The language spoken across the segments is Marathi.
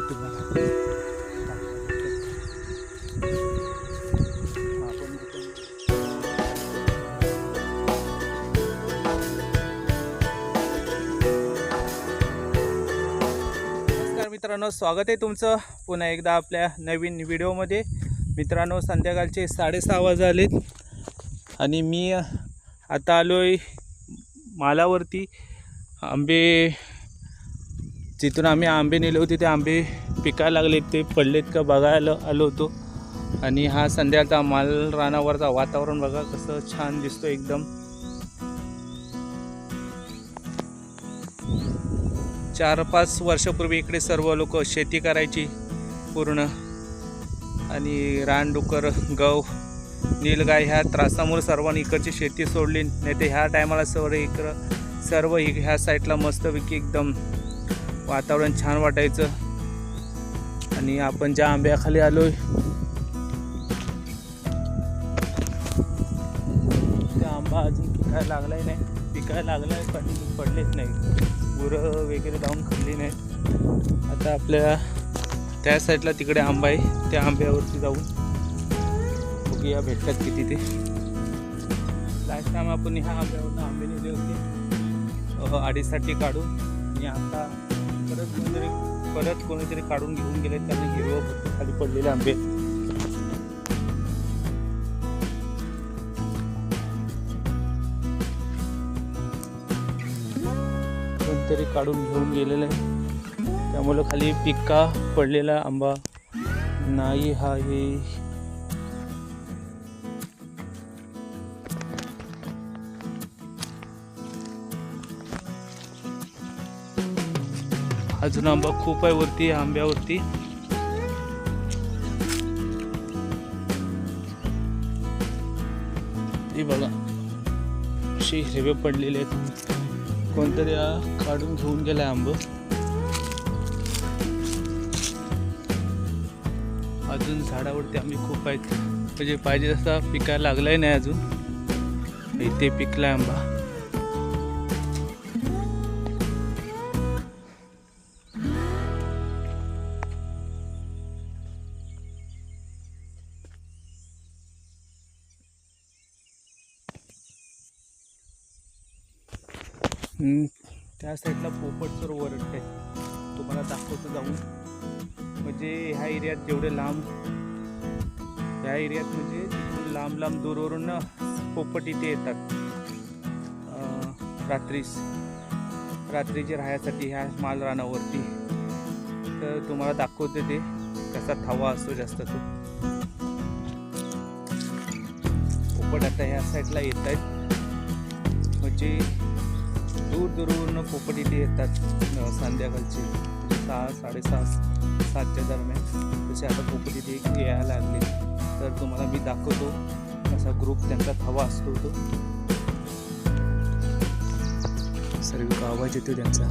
तुम्हाला नमस्कार मित्रांनो, स्वागत आहे तुमचं पुन्हा एकदा आपल्या नवीन व्हिडिओमध्ये. मित्रांनो, संध्याकाळचे 6:30 वाजलेत आणि मी आता आलो आहे मालावरती. आंबे जिथून आम्ही आंबे नेले होते ते आंबे पिकायला लागलेत, ते पडलेत का बघायला आलो होतो. आणि हा संध्याकाळचा माल रानावरचा वातावरण बघा कसं छान दिसतो एकदम. 4-5 वर्षापूर्वी इकडे सर्व लोक शेती करायची पूर्ण, आणि रानडुक्कर, गव, नीलगाय ह्या त्रासामुळे सर्वांनी इकडची शेती सोडली. नाही तर ह्या टायमाला सर्व ह्या साईडला मस्तपैकी एकदम वातावरण छान वाटायचं. आणि आपण ज्या आंब्याखाली आलोय त्या आंबा अजून पिकायला लागलाय नाही, पिकायला लागलाय पण पडलेच नाही, गुरं वगैरे जाऊन खाल्ली नाही. आता आपल्या त्या साईडला तिकडे आंबा आहे, त्या आंब्यावरती जाऊन बघूया भेटतात किती ते. लास्ट टाइम आपण ह्या आंब्यावरनं आंबे नेले होते आडीसाठी काढून, आणि आता परत कोणीतरी काढून घेऊन गेले. त्यांनी हिरवं भरपूर खाली पडलेले आंबे. कोणतरी काढून घेऊन गेलेलं आहे, त्यामुळे खाली पिका पडलेला आंबा नाही. हा हे अजून आंबा खूप आहे वरती आंब्यावरती. हे बघा असे हिरवे पडलेले आहेत. कोणतरी काढून घेऊन गेलाय आंब. अजून झाडावरती आंबे खूप आहेत, म्हणजे पाहिजे तसा पिकायला लागलाय नाही अजून. इथे पिकलाय आंबा. त्या साईडला पोपट सर ओरडते, तुम्हाला दाखवतो जाऊन. म्हणजे ह्या एरियात जेवढे लांब, ह्या एरियात म्हणजे तिथून लांब लांब दूरवरून पोपट इथे येतात रात्रीचे राहण्यासाठी ह्या माल रानावरती. तर तुम्हाला दाखवते ते कसा थवा असतो जास्त तो. पोपट आता ह्या साईडला येत आहेत, म्हणजे दूरवरून पोपट इथे येतात संध्याकाळचे 6-6:30-7च्या दरम्यान. तसे आता पोपट इथे यायला लागले. तर तुम्हाला मी दाखवतो असा ग्रुप त्यांचा थवा असतो तो. सर्व आवाज येतो त्यांचा.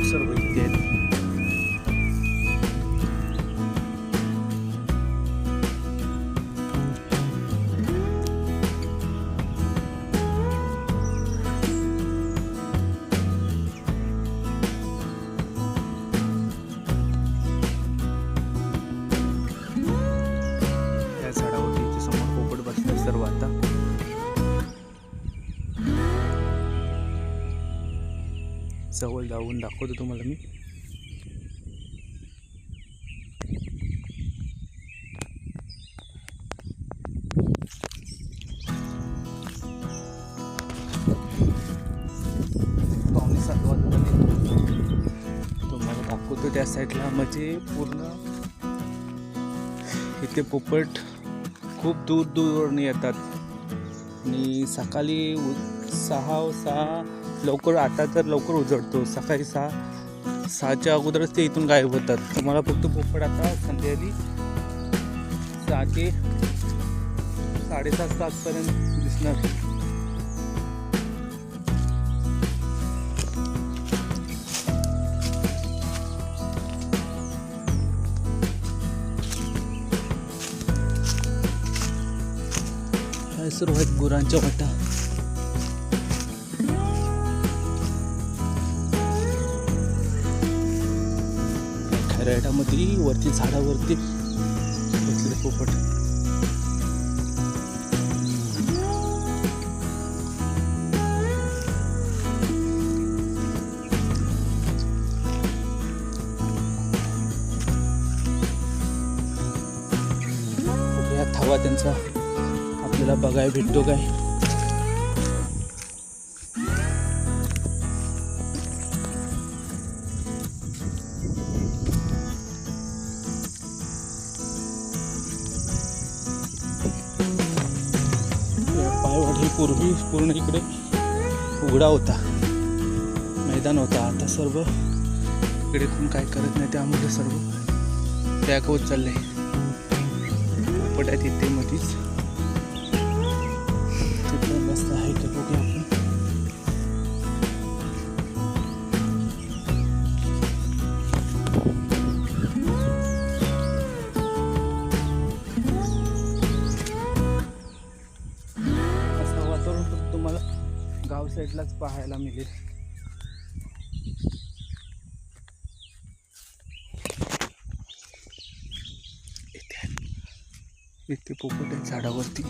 सर्व इथे आहेत. या झाडावरती इथे समोर पोपट बसले सर्व. आता जवळ जाऊन दाखवतो तुम्हाला मी. पावणे 7 वाजता होतो त्या साईडला, म्हणजे पूर्ण इथे पोपट खूप दूर दूरवरून येतात. आणि सकाळी 6 लवकर, आता तर लवकर उजळतो, सकाळी 6च्या अगोदरच ते इथून गायब होतात. तुम्हाला फक्त पोपट आता संध्याकाळी 6 ते 7:30 पर्यंत दिसणार. काय सुरू आहेत गुरांच्या वाटा. खैराटामध्ये वरती झाडावरती बसले पोपट. थावा त्यांचा आपल्याला बघायला भेटतो काय. पायवाट ही पूर्वी पूर्ण इकडे उघडा होता, मैदान होता. आता सर्व इकडे कोण काय करत नाही, त्यामुळे सर्व पॅक होत चालले. पोपट आहे तिथे मध्येच, तिथे मस्त आहे का बघूया आपण. असं वातावरण फक्त तुम्हाला गाव साईडलाच पाहायला मिळेल. इथे पोपट आहे झाडावरती.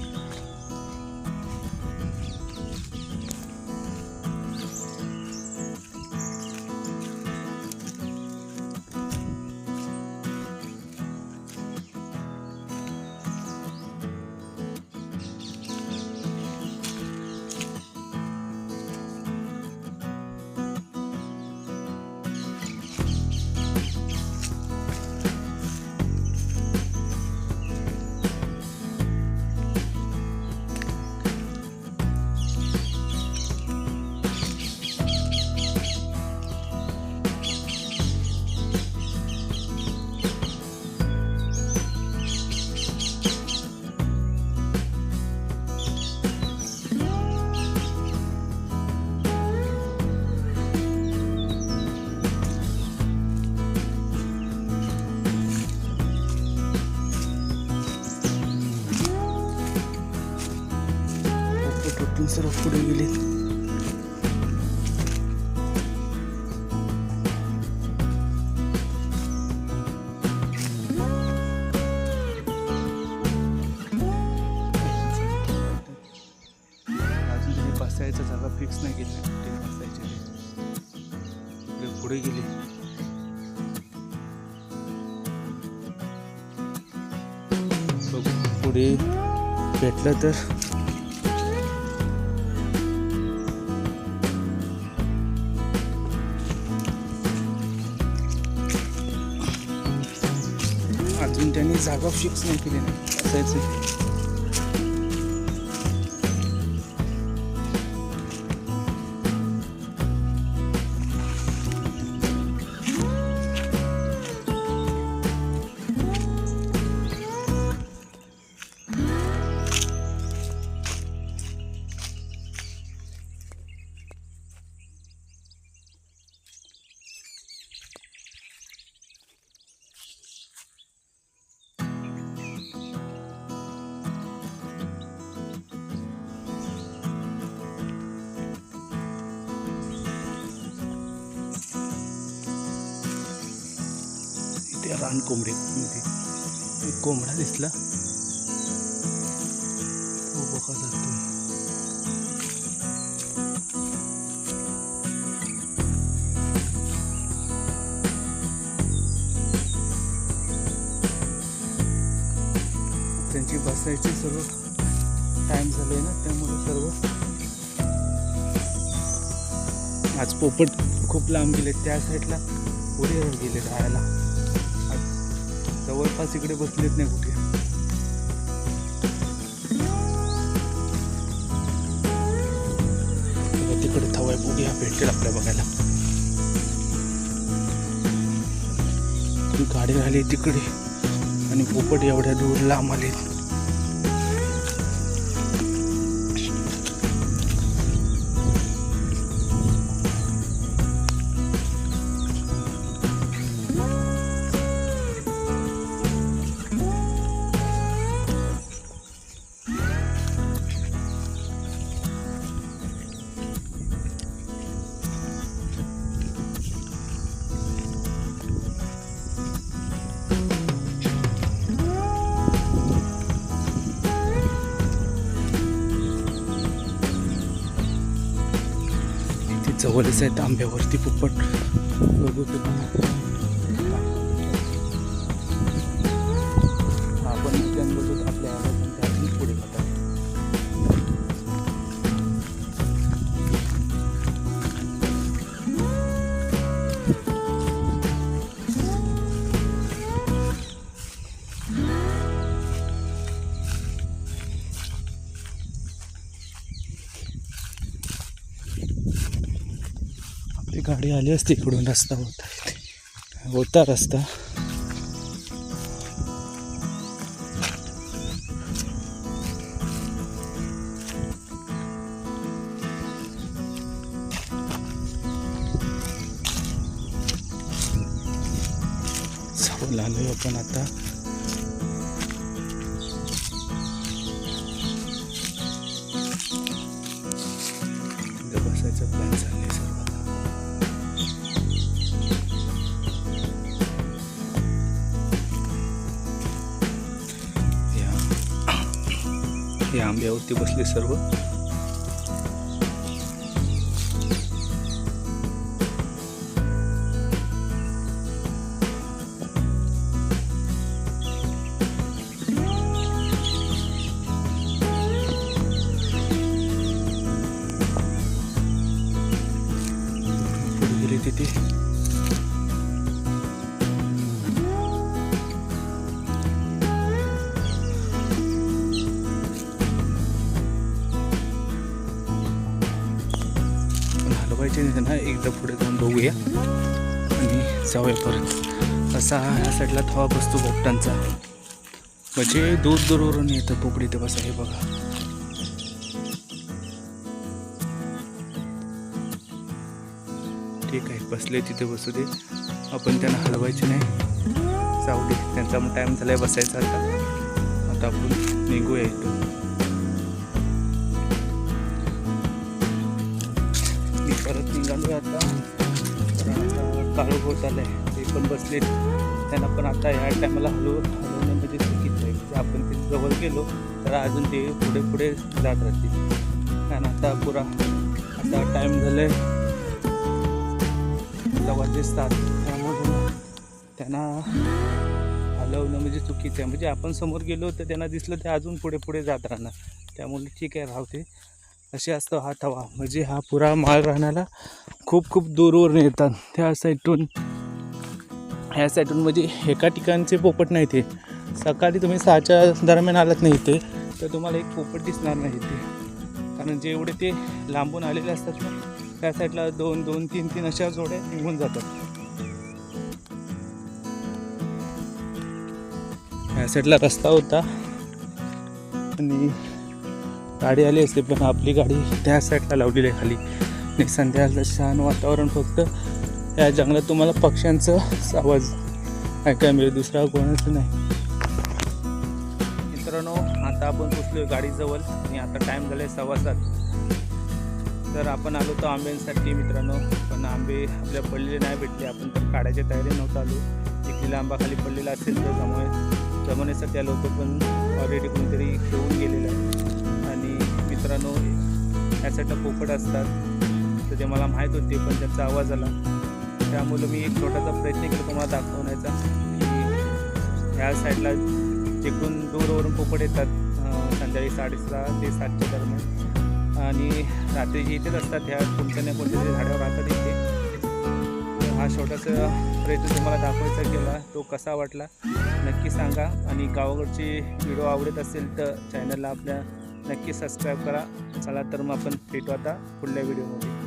सर्व पुढे गेले. अजून तरी बसायचं जागा फिक्स नाही केली, कुठे बसायचे पुढे गेले. पुढे भेटलं तर अजून त्यांनी जागा फिक्स नाही केली नाही असायचं. त्या रान कोंबडीमध्ये एक कोंबडा दिसला, तो बघा जातोय. त्यांची बसायची सर्व टाइम झाले ना, त्यामुळे सर्व आज पोपट खूप लांब गेले. त्या साईडला पुढे गेले राहायला. जवळपास इकडे बसलेत नाही कुठे. तिकडे थवाय बघूया भेटेल आपल्या बघायला. गाडी राहिली तिकडे आणि पोपट एवढ्या दूर लांब आले. जवळच आहेत आंब्यावरती पोपट. बघू आपण बघू आपल्या त्यातून पुढे जातात. गाडी आली असती इकडून. रस्ता होता रस्ता. जाऊन आलोय आपण आता. बसायचं प्लॅन चाललंय सर्व. हे आंब्यावरती बसले सर्व. गेले तिथे. हलवायचे नाही ना, एकदा पुढे जाऊन बघूया आणि जाऊया परत. असा ह्या साईडला थवा बसतो पोपटांचा. म्हणजे दूर दूरवरून येतं पोपट इथे बसा. हे बघा. ठीक आहे, बसले तिथे बसू दे. आपण त्यांना हलवायचे नाही. जाऊ दे, त्यांचा टाईम झालाय बसायचा. आता आपण निघूया इथून. परत निघालो आता. काळोख होत आलंय. ते पण बसले. त्यांना पण आता ह्या टायमाला हलवणं म्हणजे चुकीचं आहे. म्हणजे आपण ते जवळ गेलो तर अजून ते पुढे पुढे जात राहतील. कारण आता आता टाईम झालं आहे 7:15. त्यामुळे त्यांना हलवणं म्हणजे चुकीचं आहे. म्हणजे आपण समोर गेलो तर त्यांना दिसलं ते अजून पुढे पुढे जात राहणार. त्यामुळे ठीक आहे, राहते. असे असतं हा थवा. म्हणजे हा पुरा माल राहण्याला खूप खूप दूरवरून येतात. त्या साईडून ह्या साईडून म्हणजे एका ठिकाणचे पोपट नाही. ते सकाळी तुम्ही 6च्या दरम्यान आलात नाही इथे तर तुम्हाला एक पोपट दिसणार नाही इथे. कारण जे एवढे ते लांबून आलेले असतात ना, त्या साईडला 2-2, 3-3 अशा जोड्या निघून जातात. ह्या साईडला रस्ता होता आणि गाडी आली असते, पण आपली गाडी त्या साईडला लावलेली आहे खाली. आणि संध्याकाळचं छान वातावरण. फक्त या जंगलात तुम्हाला पक्ष्यांचा आवाज ऐकायला मिळेल, दुसरा कोणाचं नाही. मित्रांनो, आता आपण पोचलो गाडीजवळ आणि आता टाईम झाला आहे 7:15. तर आपण आलो होतो आंब्यांसाठी मित्रांनो, पण आंबे आपल्या पडलेले नाही भेटले. आपण तर काढायच्या तयारी नव्हतं आलो. इकडला आंबा खाली पडलेला असेल तर जमवण्यासाठी आलो होतो, पण ऑलरेडी कोणीतरी घेऊन गेलेलं आहे. आणि मित्रांनो, या साईडला पोपट असतात तर ते मला माहीत होते, पण त्यांचा आवाज आला. त्यामुळं मी एक छोटासा प्रयत्न केला तुम्हाला दाखवण्याचा की ह्या साईडला जिकडून दूरवरून पोपट येतात संध्याकाळी 6:30 ते 7च्या दरम्यान आणि रात्रीची इथेच असतात. ह्या कोणत्या ना कोणत्या तरी झाडावर राहतात इथे. हा छोटासा प्रयत्न तुम्हाला दाखवायचा केला, तो कसा वाटला नक्की सांगा. आणि गावाकडची व्हिडिओ आवडत असेल तर चॅनलला आपल्या नक्की सबस्क्राईब करा. चला तर मग आपण भेटू आता पुढल्या व्हिडिओमध्ये.